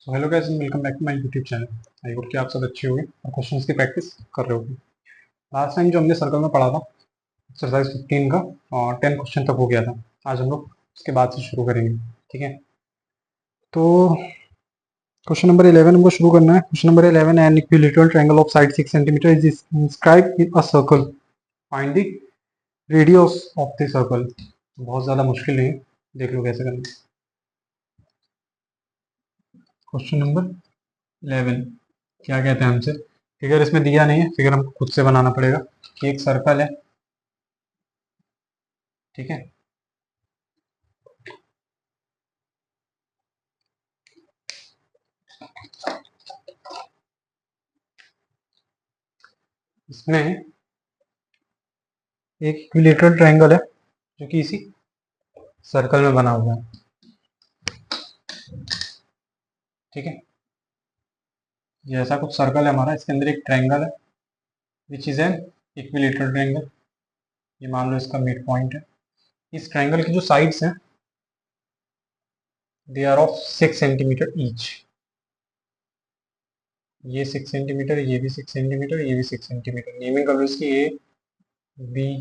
So hello guys, welcome back to my YouTube channel. I hope कि आप सब अच्छे होंगे और क्वेश्चंस की प्रैक्टिस कर रहे होंगे। लास्ट टाइम जो हमने सर्कल में पढ़ा था एक्सरसाइज 15 का और 10 क्वेश्चन तक हो गया था। आज हम लोग उसके बाद से शुरू करेंगे। ठीक है, तो क्वेश्चन नंबर 11 हमको शुरू करना है। Question number 11, an equilateral triangle of side 6 centimetre is inscribed in a circle, find the radius of the circle. बहुत ज़्यादा मुश्किल नहीं है, देख लो कैसे करना है। क्वेश्चन नंबर 11 क्या कहते हैं हमसे, फिगर इसमें दिया नहीं है, फिगर हमको खुद से बनाना पड़ेगा कि एक सर्कल है। ठीक है, इसमें एक इक्विलेटरल ट्रायंगल है जो कि इसी सर्कल में बना हुआ है। ठीक है, ये ऐसा कुछ सर्कल है हमारा, इसके अंदर एक ट्रायंगल है which is an equilateral triangle. ये मान लो इसका मिड पॉइंट है। इस ट्रायंगल की जो साइड्स हैं they are of 6 centimetre each. ये 6 सेंटीमीटर, ये भी 6 सेंटीमीटर, ये भी 6 सेंटीमीटर। नेमिंग कर लो इसकी ए बी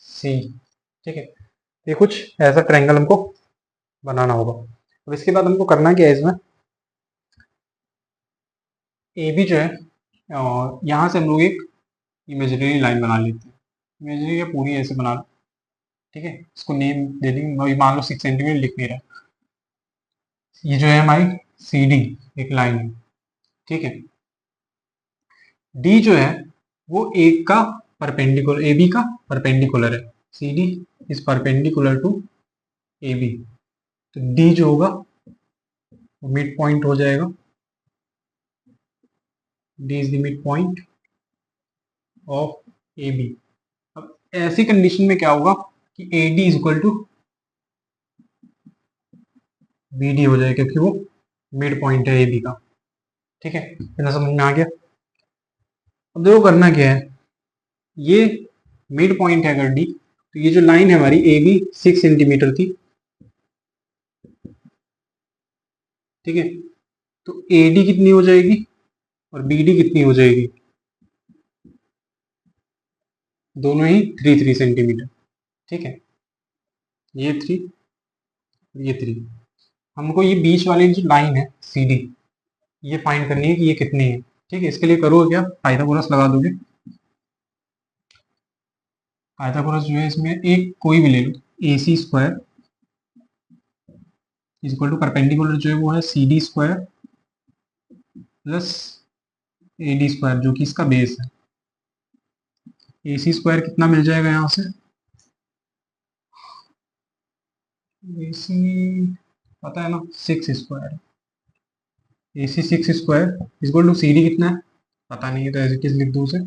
सी। ठीक है, ये कुछ ऐसा ट्रायंगल हमको बनाना होगा। अब इसके बाद हमको करना क्या है, इसमें ए बी जो है यहाँ से हम लोग एक इमेजिनरी लाइन बना लेते हैं। इमेजिनरी या पूरी ऐसे बना लो। ठीक है, इसको नेम दे देंगे। मान लो 6 सेंटीमीटर लिख नहीं रहा। ये जो है हमारी सी डी एक लाइन है। ठीक है, डी जो है वो एक का परपेंडिकुलर, ए बी का परपेंडिकुलर है। C D is perpendicular to A B. तो डी जो होगा वो मिड पॉइंट हो जाएगा। D is the mid point of A B. अब ऐसी कंडीशन में क्या होगा कि A D is equal to B D हो जाएगा, क्योंकि वो मिड पॉइंट है ए बी का। ठीक है, इतना समझ में आ गया। अब देखो करना क्या है, ये मिड पॉइंट है अगर डी, तो ये जो लाइन है हमारी ए बी 6 सेंटीमीटर थी। ठीक है, तो ए डी कितनी हो जाएगी और बी डी कितनी हो जाएगी, दोनों ही 3 सेंटीमीटर। ठीक है, ये 3, ये 3। हमको ये बीच वाली जो लाइन है सी डी, ये फाइंड करनी है कि ये कितनी है। ठीक है, इसके लिए करोगे क्या, पाइथागोरस लगा दोगे। पाइथागोरस जो है इसमें एक कोई भी ले लो, A C square is equal to perpendicular जो है वो है C D square plus A D square, जो कि इसका बेस है। ए सी स्क्वायर कितना मिल जाएगा यहाँ से, ए सी पता है ना 6 square. A C 6 square is equal to C D कितना है पता नहीं है, तो एज इट इज लिख दो उसे,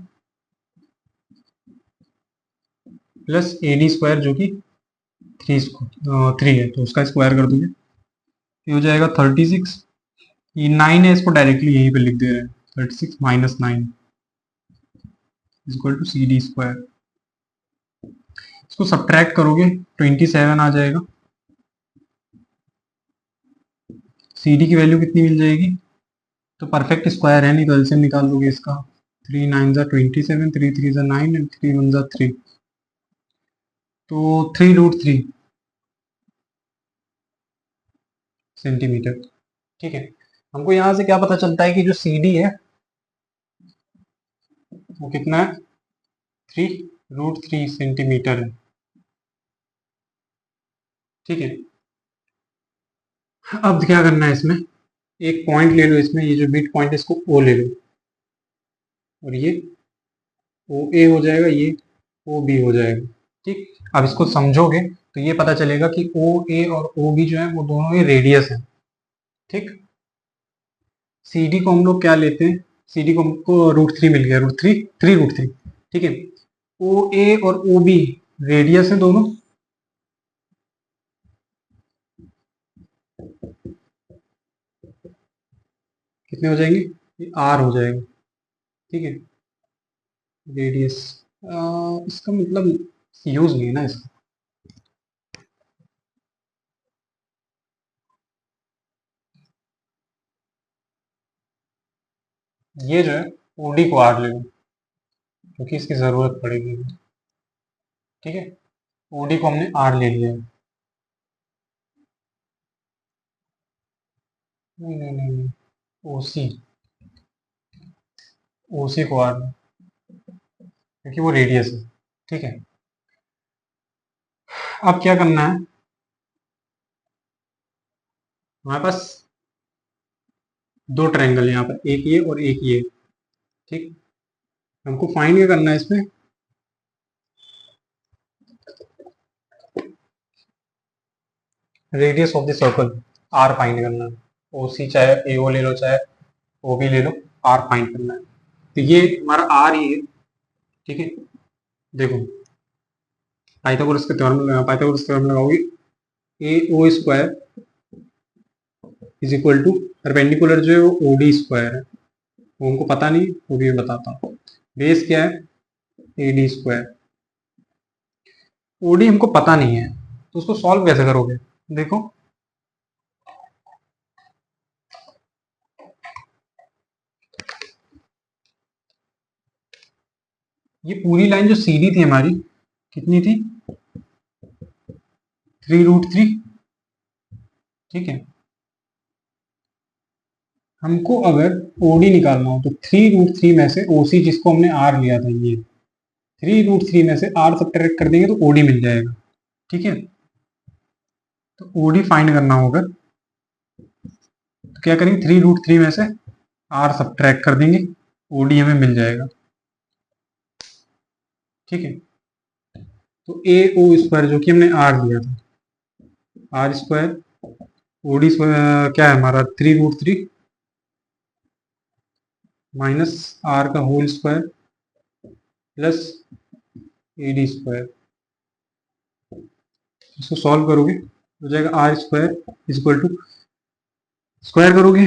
प्लस ए डी स्क्वायर जो कि 3 है, तो उसका स्क्वायर कर दोगे, ये हो जाएगा 36। ये 9 है, इसको डायरेक्टली यहीं पे लिख दे रहे हैं, 36 minus 9 is equal to C D square. इसको सब्ट्रैक्ट करोगे 27 आ जाएगा। सी डी की वैल्यू कितनी मिल जाएगी, तो परफेक्ट स्क्वायर है नहीं तो एलसीएम निकाल दोगे इसका। 3 9 जा 27, 3 3 जा 9 एंड 3 1 जा 3, तो 3√3 सेंटीमीटर। ठीक है, हमको यहाँ से क्या पता चलता है कि जो सी डी है वो कितना है, 3√3 सेंटीमीटर है। ठीक है, अब क्या करना है इसमें, एक पॉइंट ले लो इसमें, ये जो मिड पॉइंट है इसको ओ ले लो, और ये ओ ए हो जाएगा, ये ओ बी हो जाएगा। ठीक, अब इसको समझोगे तो ये पता चलेगा कि ओ ए और ओ बी जो है वो दोनों ही रेडियस है। ठीक, सी डी को हम लोग क्या लेते हैं, सी डी को हमको √3 मिल गया, √3 3√3। ठीक है, ओ ए और ओ बी रेडियस है दोनों। कितने हो जाएंगे, ये आर हो जाएगा। ठीक है, रेडियस इसका मतलब यूज नहीं है ना इसका। ये जो है ओडी को आर ले लो क्योंकि इसकी जरूरत पड़ेगी। ठीक है, ओडी को हमने आर ले लिया है। नहीं नहीं नहीं नहीं, ओसी, ओसी को आर क्योंकि वो रेडियस है। ठीक है, अब क्या करना है, हमारे पास दो ट्रायंगल है यहाँ पर, एक ये और एक ये। ठीक, हमको फाइंड क्या करना है इसमें, radius of the circle R find करना है। ओसी चाहे एओ ले लो चाहे ओ भी ले लो, आर फाइंड करना है। तो ये हमारा आर ही है। ठीक है, देखो पाइथागोरस थ्योरम लगाओगे, A O square is equal to perpendicular जो है वो ओडी स्क्वायर है, वो हमको पता नहीं, वो भी मैं बताता हूँ। बेस क्या है, ए डी स्क्वायर। ओडी हमको पता नहीं है तो उसको सॉल्व कैसे करोगे, देखो ये पूरी लाइन जो सीधी थी हमारी, कितनी थी, 3√3। ठीक है, हमको अगर ओडी निकालना हो तो 3√3 में से ओसी जिसको हमने आर लिया था, ये 3√3 में से आर सब्ट्रैक्ट कर देंगे तो ओडी मिल जाएगा। ठीक है, तो ओडी फाइंड करना होगा तो क्या करेंगे, 3√3 में से आर सब्ट्रैक्ट कर देंगे, ओडी हमें मिल जाएगा। ठीक है, तो ए ओ स्क्वायर जो कि हमने आर लिया था, आर स्क्वायर ओडी क्या है हमारा, 3√3 माइनस आर का whole square plus A D square. इसको सॉल्व करोगे हो जाएगा R square is equal to, square करोगे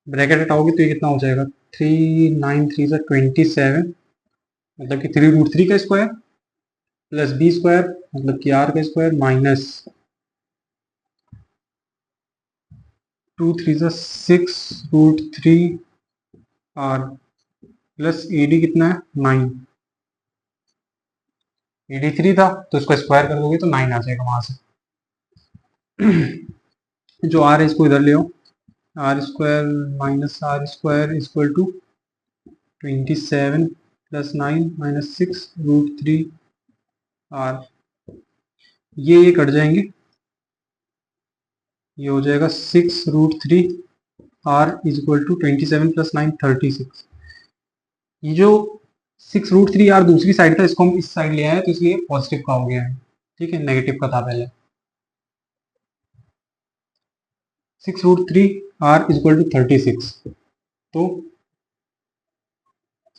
ब्रैकेट हटाओगे तो ये कितना हो जाएगा, 3 9 3 27, मतलब कि 3√3 का स्क्वायर प्लस बी स्क्वायर मतलब कि आर का square minus 2 3 6 √3 R plus A D कितना है 9, ए डी 3 था तो इसको स्क्वायर कर दोगे तो 9 आ जाएगा वहां से। जो आर है इसको इधर ले आओ, R square minus R square equal to 27 प्लस 9 माइनस 6 √3 आर, ये कट जाएंगे, ये हो जाएगा 6 √3 आर इज इक्वल टू 27 प्लस 9 36। ये जो 6 √3 आर दूसरी साइड था इसको हम इस साइड ले आए तो इसलिए पॉजिटिव का हो गया है। ठीक है, नेगेटिव का था पहले। 6 √3 आर इज इक्वल टू 36, तो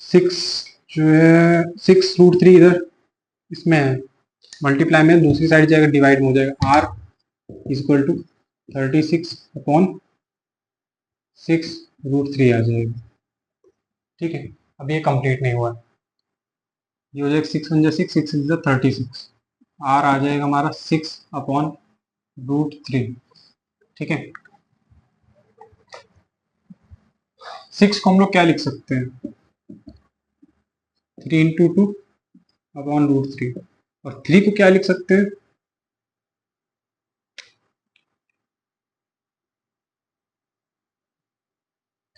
6 जो है 6 √3 इधर इसमें है, मल्टीप्लाई में दूसरी साइड जाएगा डिवाइड में हो जाएगा, आर इज इक्वल टू 36/6 √3 आ जाएगा। ठीक है, अब ये कंप्लीट नहीं हुआ, ये हो जाएगा 6 × 6 6 इज 36, आर आ जाएगा हमारा 6/√3। ठीक है, 6 को हम लोग क्या लिख सकते हैं, 3 × 2/√3, और 3 को क्या लिख सकते हैं,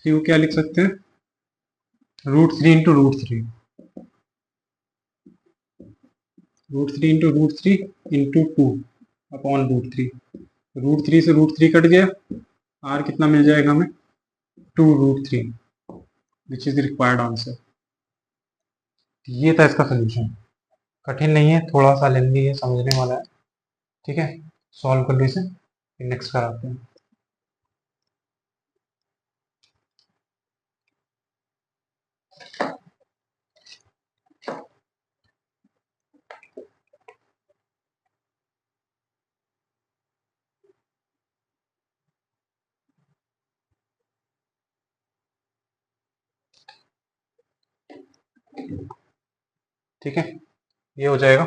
3 को क्या लिख सकते हैं, √3 × √3, √3 इंटू 2/√3, √3 से √3 कट गया, आर कितना मिल जाएगा हमें, 2√3, which is the required answer. ये था इसका सोल्यूशन, कठिन नहीं है, थोड़ा सा लेंदी है, समझने वाला है। ठीक है, सॉल्व कर लो इसे, नेक्स्ट कराते हैं। ठीक है, ये हो जाएगा,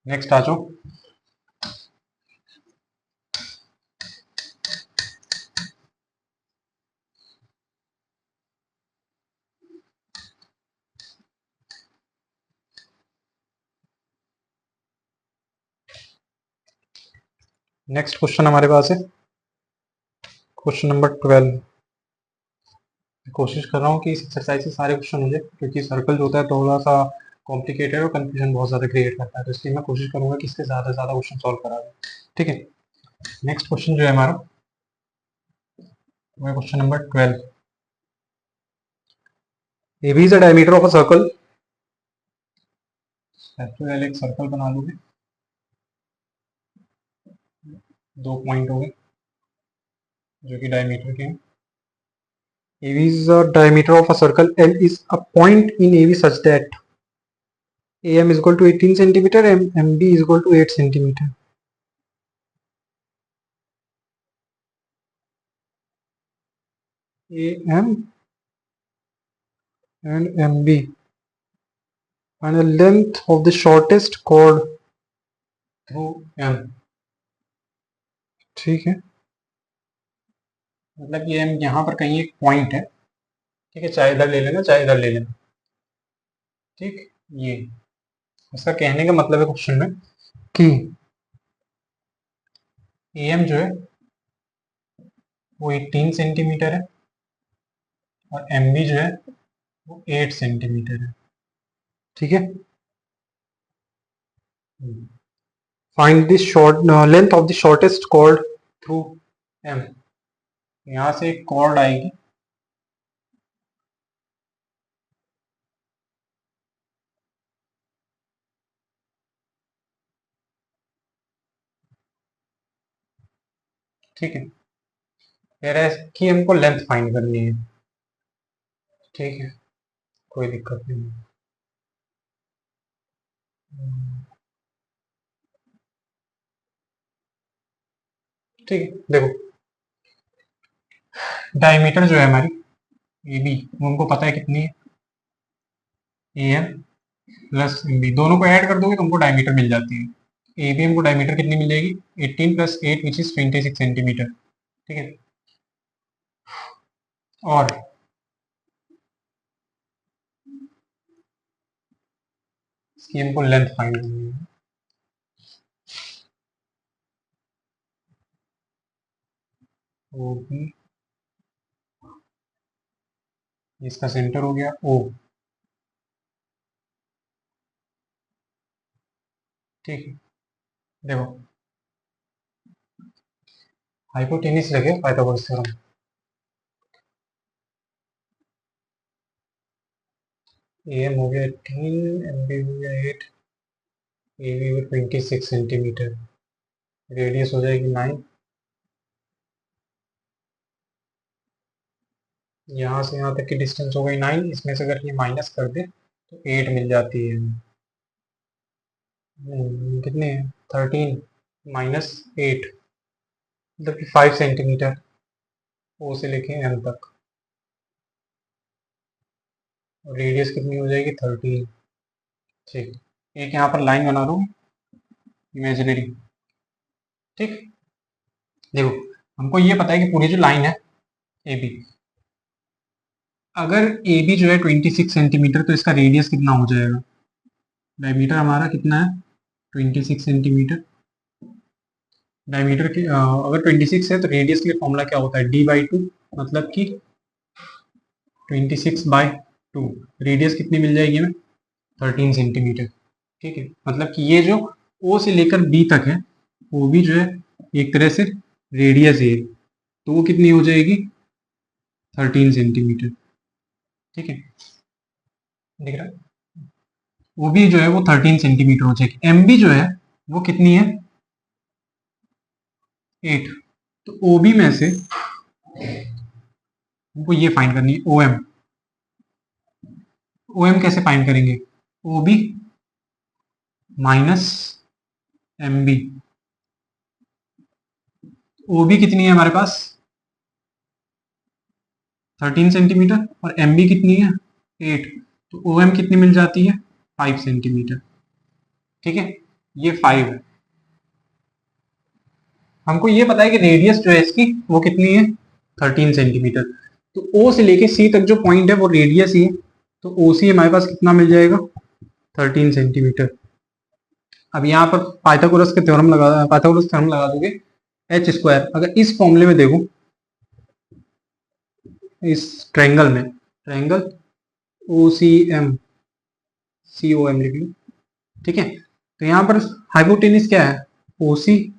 नेक्स्ट आ जाओ। नेक्स्ट क्वेश्चन हमारे पास है क्वेश्चन नंबर 12। कोशिश कर रहा हूँ कि इस एक्सरसाइज से सारे क्वेश्चन हो जाए, क्योंकि सर्कल जो होता है थोड़ा सा कॉम्प्लिकेटेड और कंफ्यूजन बहुत ज़्यादा क्रिएट करता है, तो इसलिए मैं कोशिश करूंगा कि इससे ज़्यादा से ज़्यादा क्वेश्चन सॉल्व करा दूँ। ठीक है, नेक्स्ट क्वेश्चन जो है हमारा वो question number 12। AB is the diameter of a circle. सबसे पहले एक सर्कल बना लूंगे, 2 पॉइंट हो गए जो कि डायमीटर के हैं। AB is the diameter of a circle. L is a point in AB such that AM is equal to 18 centimeter and MB is equal to 8 centimeter. AM and MB and the length of the shortest chord through M. ठीक है, मतलब ये M यहाँ पर कहीं एक point है। ठीक है, चाहे इधर ले लेना चाहे इधर ले लेना। ठीक, ये इसका कहने का मतलब है क्वेश्चन में कि AM जो है वो 18 सेंटीमीटर है और MB जो है वो 8 सेंटीमीटर है। ठीक है, find the short length of the shortest cord through M। यहाँ से एक कॉर्ड आएगी, ठीक है, कह रहा है कि हमको लेंथ फाइंड करनी है। ठीक है, कोई दिक्कत नहीं है। ठीक है, देखो डायमीटर जो है हमारी AB वो हमको पता है कितनी है, AM प्लस MB, दोनों को ऐड कर दोगे तो हमको डायमीटर मिल जाती है। AB हमको डायमीटर कितनी मिल जाएगी, 18 प्लस 8 विच इज 26 सेंटीमीटर। ठीक है, और इसकी हमको लेंथ फाइंड करनी है। OB, इसका सेंटर हो गया O। ठीक है, देखो हाइपोटेनिस लगे पाइथागोरस थ्योरम। AM हो गया 18, MB हो गया 8, AB हो 26 सेंटीमीटर, रेडियस हो जाएगी 9, यहाँ से यहाँ तक की डिस्टेंस हो गई 9, इसमें से अगर ये माइनस कर दे तो 8 मिल जाती है। कितने 13 माइनस 8 मतलब कि 5 सेंटीमीटर ओ से लेके एम तक, और रेडियस कितनी हो जाएगी 13। ठीक, एक यहाँ पर लाइन बना दूँ इमेजिनरी। ठीक, देखो हमको ये पता है कि पूरी जो लाइन है ए बी, अगर ए बी जो है 26 सेंटीमीटर तो इसका रेडियस कितना हो जाएगा, डायमीटर हमारा कितना है 26 सेंटीमीटर। डायमीटर की अगर 26 है तो रेडियस के लिए फॉर्मूला क्या होता है d/2, मतलब कि 26/2, रेडियस कितनी मिल जाएगी हमें 13 सेंटीमीटर। ठीक है, मतलब कि ये जो ओ से लेकर बी तक है वो भी जो है एक तरह से रेडियस है, तो वो कितनी हो जाएगी 13 सेंटीमीटर। ठीक है, दिख रहा है, वो भी जो है वो 13 सेंटीमीटर हो जाएगी। एम बी जो है वो कितनी है 8, तो ओ बी में से हमको ये फाइंड करनी है ओ एम। ओ एम कैसे फाइंड करेंगे, O B minus M B. O B कितनी है हमारे पास 13 सेंटीमीटर और एम बी कितनी है 8, तो ओ एम कितनी मिल जाती है 5 सेंटीमीटर। ठीक है, ये 5 है। हमको ये पता है कि रेडियस जो है इसकी वो कितनी है 13 सेंटीमीटर, तो ओ से लेके सी तक जो पॉइंट है वो रेडियस ही है, तो ओ सी हमारे पास कितना मिल जाएगा 13 सेंटीमीटर। अब यहाँ पर पाइथागोरस थ्योरम लगा दोगे एच स्क्वायर, अगर इस फॉर्मूले में देखो, इस ट्रायंगल में, ट्रायंगल ओ सी एम, सी ओ एम लिख लो, ठीक है। तो यहाँ पर हाइपोटेनिस क्या है, ओ सी,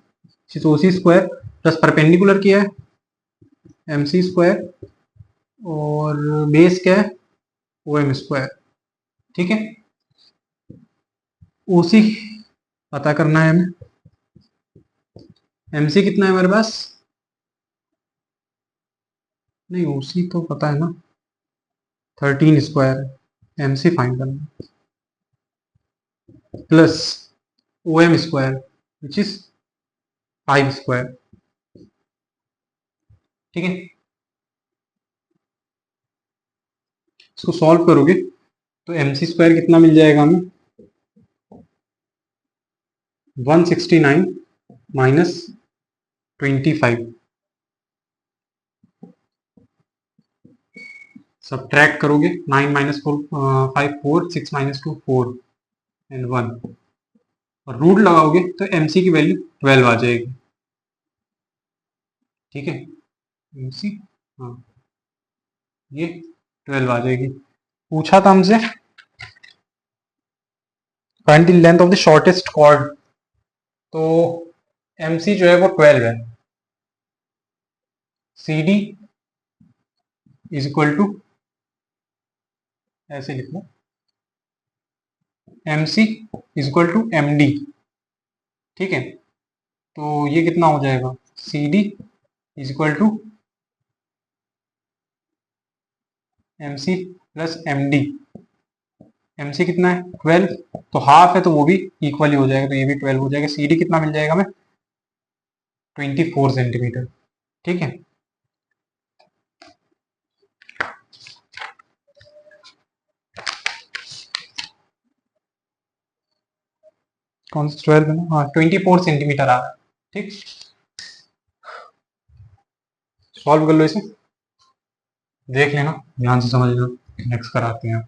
ओ सी स्क्वायर प्लस परपेंडिकुलर क्या है, एम सी स्क्वायर, और बेस क्या है, ओ एम स्क्वायर, ठीक है। ओ सी पता करना है हमें, एम सी कितना है हमारे पास, नहीं ओ सी तो पता है ना, 13 स्क्वायर, एम सी फाइंड करना, plus O M square which is 5 square, ठीक है। इसको सॉल्व करोगे तो एम सी स्क्वायर कितना मिल जाएगा हमें, 169 माइनस 25, सब्ट्रैक्ट करोगे, 9 माइनस 4 5 4, 6 माइनस 2 4 एंड 1, और रूट लगाओगे तो एम सी की वैल्यू 12 आ जाएगी, ठीक है। एम सी, हाँ, ये 12 आ जाएगी। पूछा था हमसे find the length of the shortest chord, तो एम सी जो है वो 12 है, C D is equal to, ऐसे लिख लो, M C is equal to M D, ठीक है। तो ये कितना हो जाएगा, C D is equal to M C plus M D, M C कितना है 12, तो हाफ है तो वो भी इक्वली हो जाएगा, तो ये भी 12 हो जाएगा, सी डी कितना मिल जाएगा हमें, 24 सेंटीमीटर, ठीक है। कौन सा 12 है ना, हाँ 24 सेंटीमीटर आ रहा है, ठीक। सॉल्व कर लो इसे, देख लेना, ध्यान से समझ लो, नेक्स्ट कराते हैं।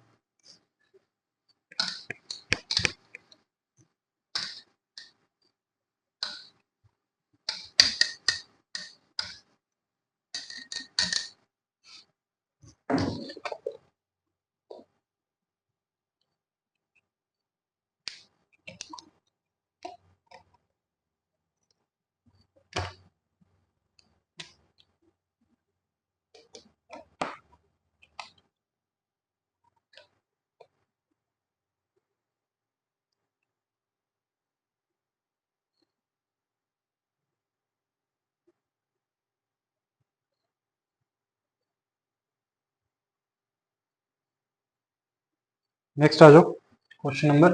नेक्स्ट आ जाओ क्वेश्चन नंबर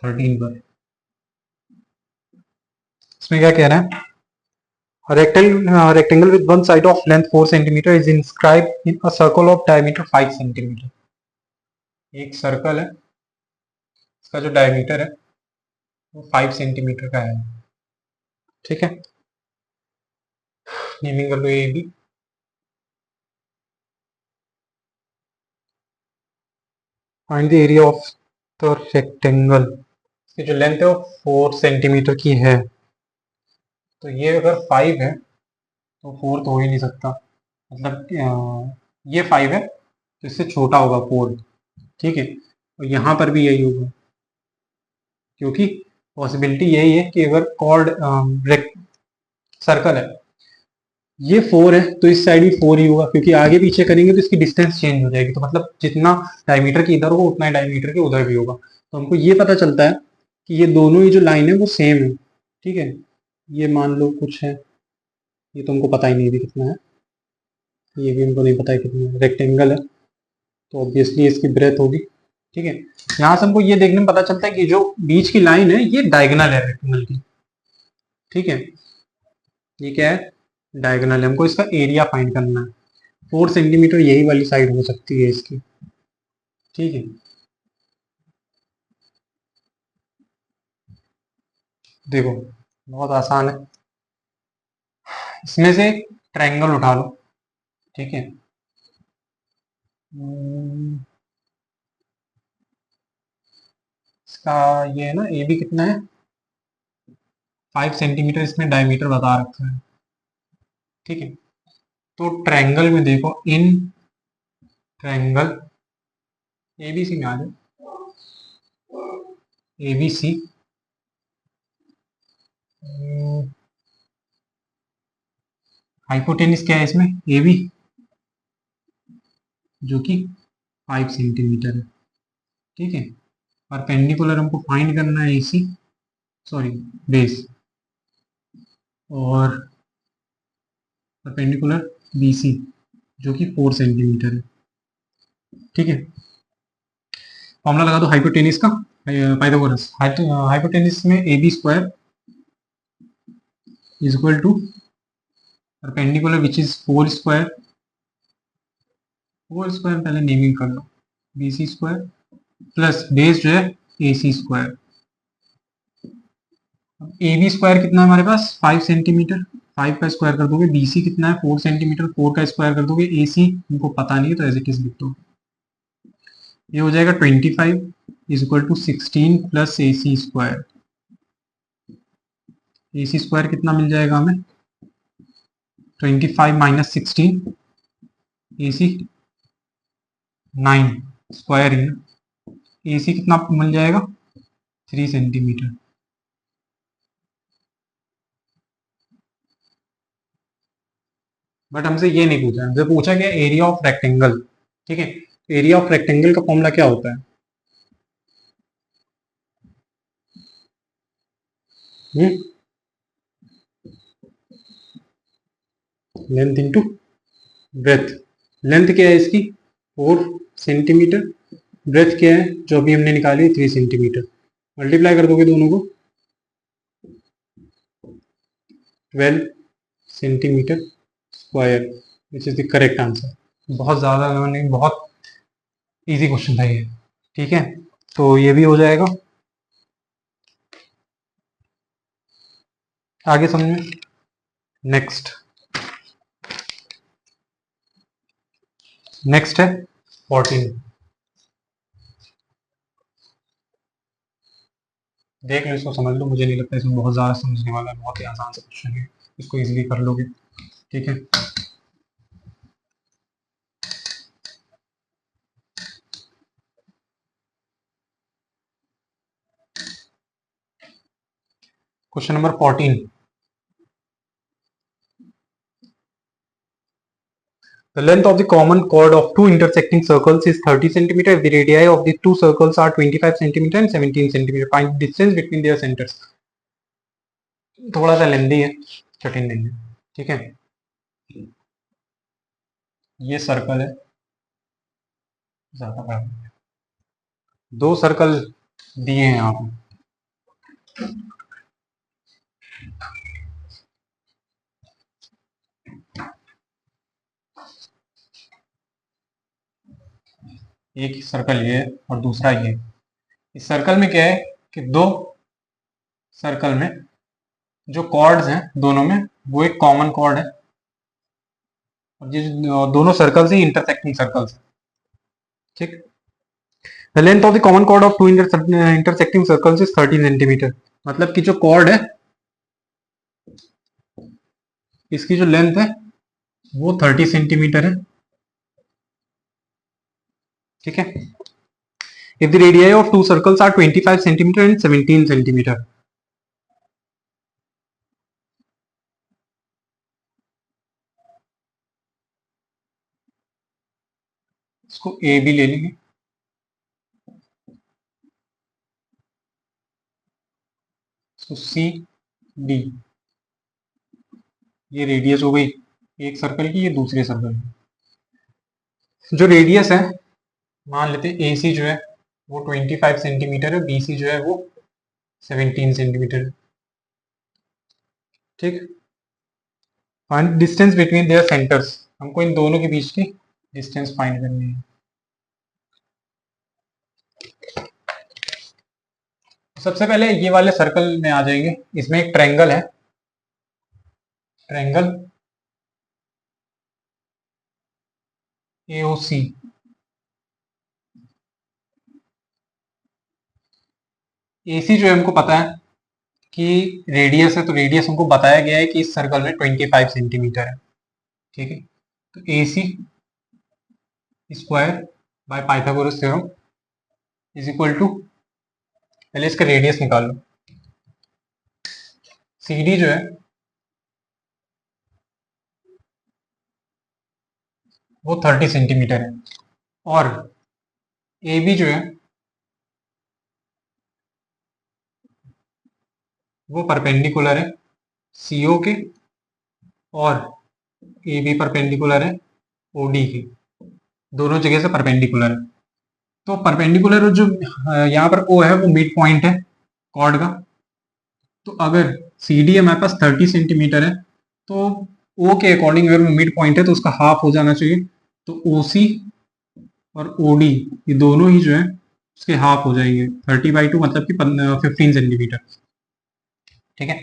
13 पर, इसमें क्या कह रहा है, rectangle with one side of length 4 centimeter is inscribed in a circle of diameter 5 centimeter, एक सर्कल है, इसका जो डायमीटर है वो 5 सेंटीमीटर का है, ठीक है। नेमिंग कर लो A B, find the area of the rectangle, इसकी जो लेंथ है वो 4 सेंटीमीटर की है, तो ये अगर 5 है तो 4 तो हो ही नहीं सकता, मतलब ये 5 है तो इससे छोटा होगा 4, ठीक है। और यहाँ पर भी यही होगा, क्योंकि पॉसिबिलिटी यही है कि अगर कॉर्ड सर्कल है, ये 4 है तो इस साइड भी 4 ही होगा, क्योंकि आगे पीछे करेंगे तो इसकी डिस्टेंस चेंज हो जाएगी, तो मतलब जितना डायमीटर की इधर होगा उतना ही डायमीटर के उधर भी होगा, तो हमको ये पता चलता है कि ये दोनों ही जो लाइन है वो सेम है, ठीक है। ये मान लो कुछ है, ये तो हमको पता ही नहीं भी कितना है, ये भी हमको नहीं पता है कितना है, रेक्टेंगल है तो ऑब्वियसली इसकी ब्रेथ होगी, ठीक है। यहाँ से हमको ये देखने में पता चलता है कि जो बीच की लाइन है ये डायगोनल है रेक्टेंगल की, ठीक है। ये क्या है, डायगोनल है, हमको इसका एरिया फाइंड करना है, 4 सेंटीमीटर यही वाली साइड हो सकती है इसकी, ठीक है। देखो बहुत आसान है, इसमें से एक ट्रायंगल उठा लो, ठीक है। इसका ये है ना, ए बी कितना है 5 सेंटीमीटर, इसमें डायमीटर बता रखा है, ठीक है। तो ट्रायंगल में देखो, इन ट्रायंगल एबीसी में आ जाओ, एबीसी हाइपोटेनिस क्या है इसमें, एबी, जो कि 5 सेंटीमीटर है। ठीक है। परपेंडिकुलर हमको फाइंड करना है एसी, सॉरी बेस, और परपेंडिकुलर बीसी जो कि 4 सेंटीमीटर है। ठीक है। फॉर्मूला लगा दो हाइपोटेनिस का, पाइथागोरस। हाइपोटेनिस में A B square is equal to perpendicular which is 4 square, 4 square पहले नेमिंग कर लो, B C square plus base जो है A C square. A B square कितना है हमारे पास 5 सेंटीमीटर, 5 का स्क्वायर कर दोगे, बी सी कितना है 4 सेंटीमीटर, 4 का स्क्वायर कर दोगे, ए सी हमको पता नहीं है तो एज इट इज लिख दो। ये हो जाएगा 25 is equal to 16 plus A C square. A C square कितना मिल जाएगा हमें, 25 माइनस 16, ए सी 9 स्क्वायर ही, ए सी कितना मिल जाएगा 3 सेंटीमीटर। बट हमसे ये नहीं पूछा, हमसे पूछा क्या एरिया ऑफ रेक्टेंगल। ठीक है। एरिया ऑफ रेक्टेंगल का फॉर्मूला क्या होता है, लेंथ इंटू ब्रेथ। लेंथ क्या है इसकी 4 सेंटीमीटर, ब्रेथ क्या है जो अभी हमने निकाली 3 सेंटीमीटर, मल्टीप्लाई कर दोगे दोनों को 12 centimetre square, which is the correct answer. बहुत ज़्यादा नहीं, बहुत इजी क्वेश्चन था ये। ठीक है। तो ये भी हो जाएगा। आगे समझ में। नेक्स्ट नेक्स्ट है 14। देख लो इसको, समझ लो, मुझे नहीं लगता इसमें बहुत ज़्यादा समझने वाला है, बहुत ही आसान सा क्वेश्चन है, इसको इजीली कर लोगे। ठीक है। Question number 14। The length of the common chord of two intersecting circles is 30 centimeter. The radii of the two circles are 25 centimeter and 17 centimeter. Find the distance between their centers. थोड़ा सा लेंदी है, कठिन नहीं है। ठीक है। ये सर्कल है, ज्यादा बड़ा नहीं है। दो सर्कल दिए हैं यहाँ पे, एक सर्कल ये और दूसरा ये। इस सर्कल में क्या है कि दो सर्कल में जो कॉर्ड्स हैं दोनों में वो एक कॉमन कॉर्ड है, और ये दोनों सर्कल्स ही इंटरसेक्टिंग सर्कल्स हैं। ठीक। The length of the common chord of two intersecting circles is 30 centimetre. मतलब कि जो कॉर्ड है इसकी जो लेंथ है वो 30 सेंटीमीटर है। ठीक है। If the radii of two circles are 25 centimetre and 17 centimetre. इसको ए भी ले लेंगे, इसको सी डी। ये रेडियस हो गई एक सर्कल की, ये दूसरे सर्कल की। जो रेडियस है मान लेते हैं ए सी जो है वो 25 सेंटीमीटर है, बी सी जो है वो 17 सेंटीमीटर है। ठीक। Find distance between their centres. हमको इन दोनों के बीच की डिस्टेंस फाइंड करनी है। सबसे पहले ये वाले सर्कल में आ जाएंगे, इसमें एक ट्रायंगल है, ट्रायंगल AOC। AC जो है हमको पता है कि रेडियस है, तो रेडियस हमको बताया गया है कि इस सर्कल में 25 सेंटीमीटर है। ठीक है, तो A C square by Pythagoras theorem is equal to, पहले इसका रेडियस निकाल लो। सी डी जो है वो 30 सेंटीमीटर है, और ए बी जो है वो परपेंडिकुलर है सी ओ के, और ए बी परपेंडिकुलर है ओ डी के, दोनों जगह से परपेंडिकुलर है। तो परपेंडिकुलर जो यहाँ पर ओ है वो मिड पॉइंट है कॉर्ड का। तो अगर सी डी हमारे पास 30 सेंटीमीटर है, तो ओ के अकॉर्डिंग अगर मिड पॉइंट है तो उसका हाफ हो जाना चाहिए। तो ओ सी और ओ डी ये दोनों ही जो है उसके हाफ हो जाएंगे, 30/2 मतलब कि 15 सेंटीमीटर। ठीक है,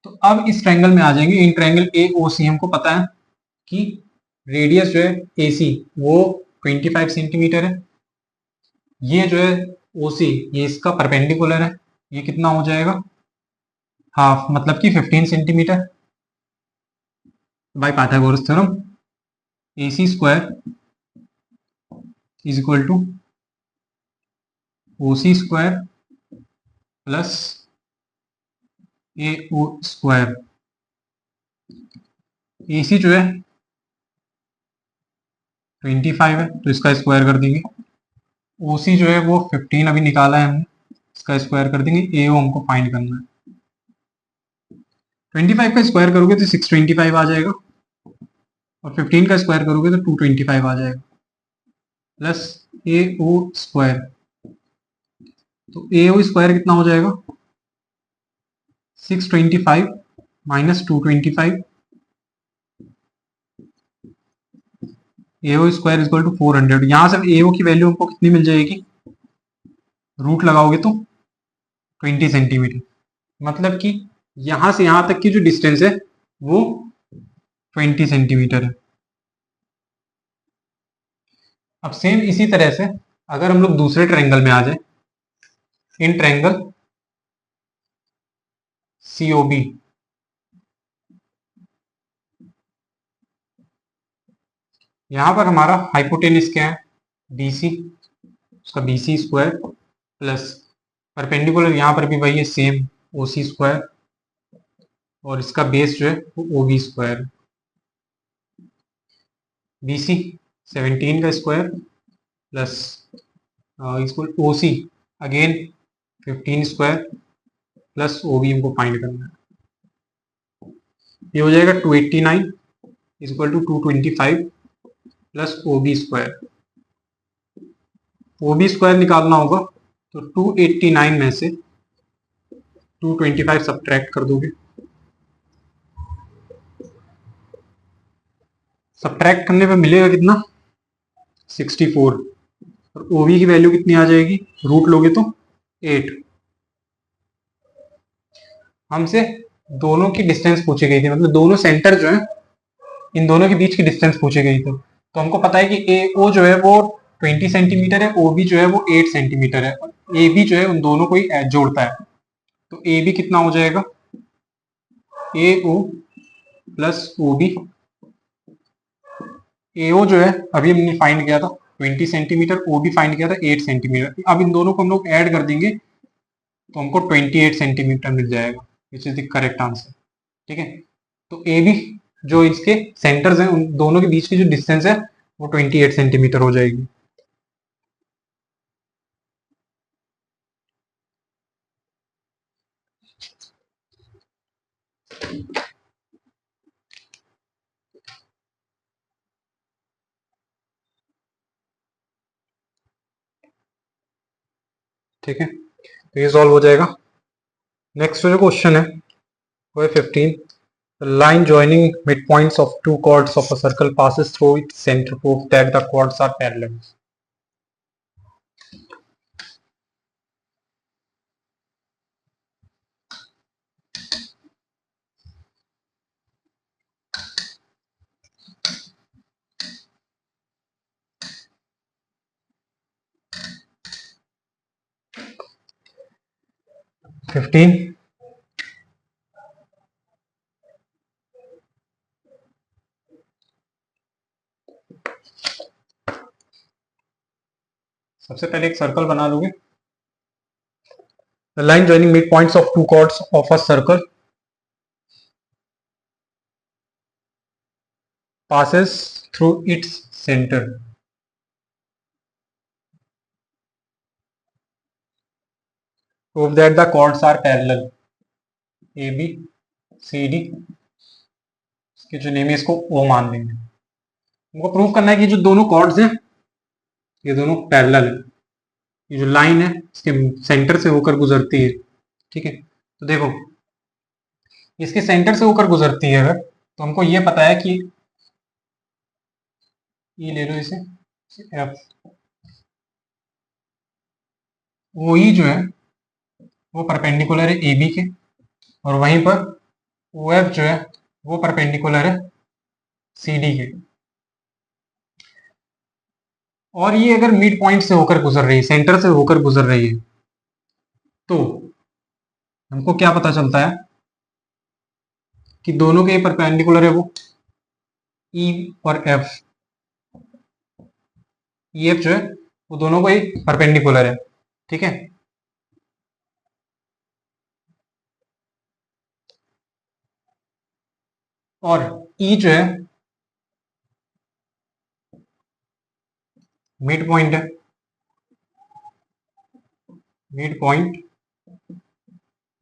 तो अब इस ट्रायंगल में आ जाएंगे। इन ट्रायंगल ए ओ सी हमको पता है कि रेडियस जो है ए सी वो 25 सेंटीमीटर है, ये जो है ओ सी ये इसका परपेंडिकुलर है, ये कितना हो जाएगा हाफ, मतलब कि 15 centimetre by Pythagoras theorem A C square is equal to O C square plus A O square. A C जो है 25 है तो इसका स्क्वायर कर देंगे, ओ सी जो है वो 15 अभी निकाला है हमने, इसका स्क्वायर कर देंगे, ए ओ हमको फाइंड करना है। 25 का स्क्वायर करोगे तो 625 आ जाएगा, और 15 का स्क्वायर करोगे तो 225 आ जाएगा, प्लस ए ओ स्क्वायर। तो ए ओ स्क्वायर कितना हो जाएगा 625 minus 225, A O square equal to 400। यहां से ए ओ की वैल्यू हमको कितनी मिल जाएगी, रूट लगाओगे तो 20 सेंटीमीटर, मतलब कि यहां से यहां तक की जो डिस्टेंस है वो 20 सेंटीमीटर है। अब सेम इसी तरह से अगर हम लोग दूसरे ट्रायंगल में आ जाए, in triangle C O B, यहां पर हमारा हाइपोटेनिस क्या है बी सी, उसका B C square plus perpendicular यहाँ पर भी वही है सेम ओ सी स्क्वायर, और इसका बेस जो है वो O B square. B C 17 का स्क्वायर प्लस इसको O C again 15 square plus O B हमको फाइंड करना है। ये हो जाएगा 289 is equal to 225 plus O B square. O B square निकालना होगा तो 289 में से 225 सब्ट्रैक्ट कर दोगे, सब्ट्रैक्ट करने पे मिलेगा कितना 64, और ओ बी की वैल्यू कितनी आ जाएगी, रूट लोगे तो 8। हमसे दोनों की डिस्टेंस पूछी गई थी, मतलब दोनों सेंटर जो है इन दोनों के बीच की डिस्टेंस पूछी गई थी। तो हमको पता है कि ए ओ जो है वो 20 सेंटीमीटर है, ओ बी जो है वो 8 सेंटीमीटर है, और ए बी जो है उन दोनों को ही जोड़ता है। तो ए बी कितना हो जाएगा ए ओ प्लस ओ बी। ए ओ जो है अभी हमने फाइंड किया था 20 सेंटीमीटर, ओ बी फाइंड किया था 8 सेंटीमीटर। अब इन दोनों को हम लोग ऐड कर देंगे तो हमको 28 सेंटीमीटर मिल जाएगा, which is the correct answer. ठीक है, तो ए बी जो इसके सेंटर्स हैं उन दोनों के बीच की जो डिस्टेंस है वो 28 सेंटीमीटर हो जाएगी। ठीक है, तो ये सॉल्व हो जाएगा। नेक्स्ट जो क्वेश्चन है वो है 15। The line joining midpoints of two chords of a circle passes through its center. Proof that the chords are parallel. 15। सबसे पहले एक सर्कल बना लोगे। The line joining mid points of two chords of a circle passes through its center. Prove that the chords are parallel. A B C D, इसके जो name है इसको O मान लेंगे। हमको प्रूव करना है कि जो दोनों कॉर्ड्स हैं ये दोनों पैरेलल है। ये जो लाइन है इसके सेंटर से होकर गुजरती है, ठीक है। तो देखो इसके सेंटर से होकर गुजरती है अगर, तो हमको ये पता है कि ये ले लो इसे F, वो ही जो है वो परपेंडिकुलर है ए बी के, और वहीं पर ओ एफ जो है वो परपेंडिकुलर है सी डी के। और ये अगर मिड पॉइंट से होकर गुजर रही है, सेंटर से होकर गुजर रही है, तो हमको क्या पता चलता है कि दोनों के परपेंडिकुलर है वो ई और एफ। ई एफ जो है वो दोनों को ही परपेंडिकुलर है, ठीक है। और ई जो है मिड पॉइंट है, mid point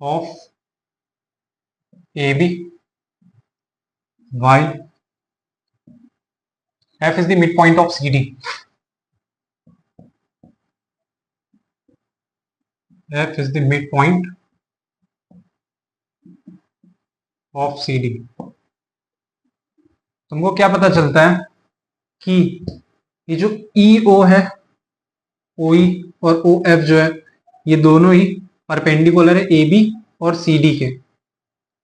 of A B, while F is the midpoint of CD. F is the midpoint of CD. तुमको क्या पता चलता है कि ये जो EO है, OE और OF जो है ये दोनों ही परपेंडिकुलर है AB और CD के,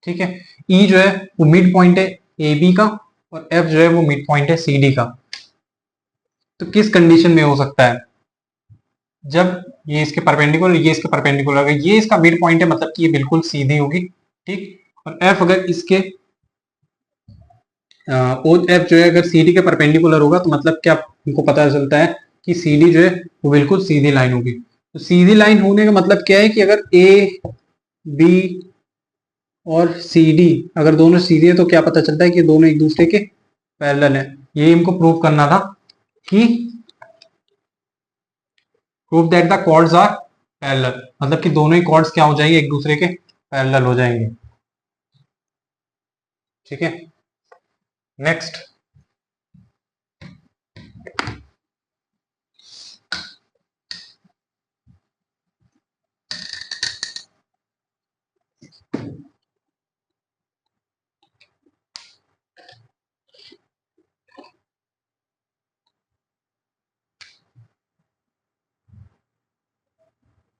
ठीक है। E जो है वो मिड पॉइंट है AB का, और F जो है वो मिड पॉइंट है CD का। तो किस कंडीशन में हो सकता है, जब ये इसके परपेंडिकुलर, ये इसके परपेंडिकुलर, ये इसका मिड पॉइंट है मतलब कि ये बिल्कुल सीधी होगी, ठीक। और F अगर इसके ओ एफ जो है अगर सी डी के परपेंडिकुलर होगा तो मतलब क्या हमको पता चलता है कि सी डी जो है वो बिल्कुल सीधी लाइन होगी। तो सीधी लाइन होने का मतलब क्या है कि अगर ए बी और सी डी अगर दोनों सीधे है तो क्या पता चलता है कि दोनों एक दूसरे के पैरेलल है। यही हमको प्रूव करना था कि prove that the chords are parallel, मतलब कि दोनों ही कॉर्ड्स क्या हो जाएंगे, एक दूसरे के पैरेलल हो जाएंगे, ठीक है। नेक्स्ट